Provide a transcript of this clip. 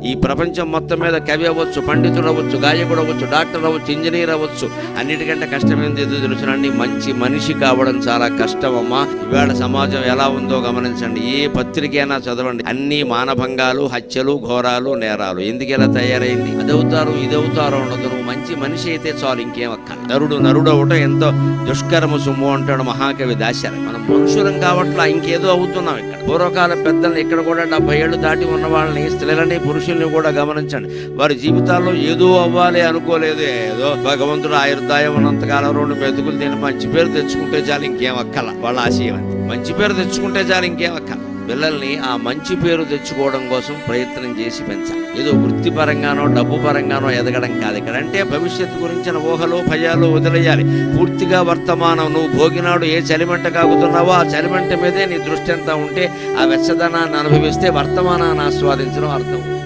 ఈ ప్రపంచం మొత్తం మీద కవి అవ్వచ్చు, పండితుడు అవ్వచ్చు, గాయకుడు అవ్వచ్చు, డాక్టర్ అవ్వచ్చు, ఇంజనీర్ అవ్వచ్చు. అన్నిటికంటే కష్టమైనది ఏదో తెలుసునండి, మంచి మనిషి కావడం చాలా కష్టం అమ్మా. ఇవాళ సమాజం ఎలా ఉందో గమనించండి. ఏ పత్రికైనా చదవండి, అన్ని మానభంగాలు, హత్యలు, ఘోరాలు, నేరాలు. ఎందుకు ఇలా తయారైంది? అదవుతారు ఇదవుతారు ఉండదు. నువ్వు మంచి మనిషి అయితే చాలు, ఇంకేం అక్క. నరుడు అవటం ఎంతో దుష్కరము సుమ్ము అంటాడు మహాకవి దాశరథి. మనం మనుషులం కావట్లా, ఇంకేదో అవుతున్నాం. ఇక్కడ పూర్వకాల పెద్దల్ని, ఇక్కడ కూడా 70 ఏళ్ళు దాటి ఉన్న వాళ్ళని, స్త్రీలని, పురుషుల్ని కూడా గమనించండి. వారి జీవితాల్లో ఏదో అవ్వాలి అనుకోలేదు. ఏదో భగవంతుడు ఆయుర్దాయం ఉన్నంతకాలం 2 మెతుకులు తిని మంచి పేరు తెచ్చుకుంటే చాలు, ఇంకేం అక్కల. వాళ్ళ ఆశయం అంతే, మంచి పేరు తెచ్చుకుంటే చాలు, ఇంకేం అక్కల. పిల్లల్ని ఆ మంచి పేరు తెచ్చుకోవడం కోసం ప్రయత్నం చేసి పెంచాలి. ఏదో వృత్తిపరంగానో డబ్బు పరంగానో ఎదగడం కాదు ఇక్కడ. అంటే భవిష్యత్తు గురించిన ఊహలు భయాలు వదిలేయాలి. పూర్తిగా వర్తమానం. నువ్వు భోగినాడు ఏ చలిమంట కాగుతున్నావో ఆ చలిమంట మీదే నీ దృష్టి అంతా ఉంటే, ఆ వెచ్చదనాన్ని అనుభవిస్తే వర్తమానాన్ని ఆస్వాదించడం అర్థం.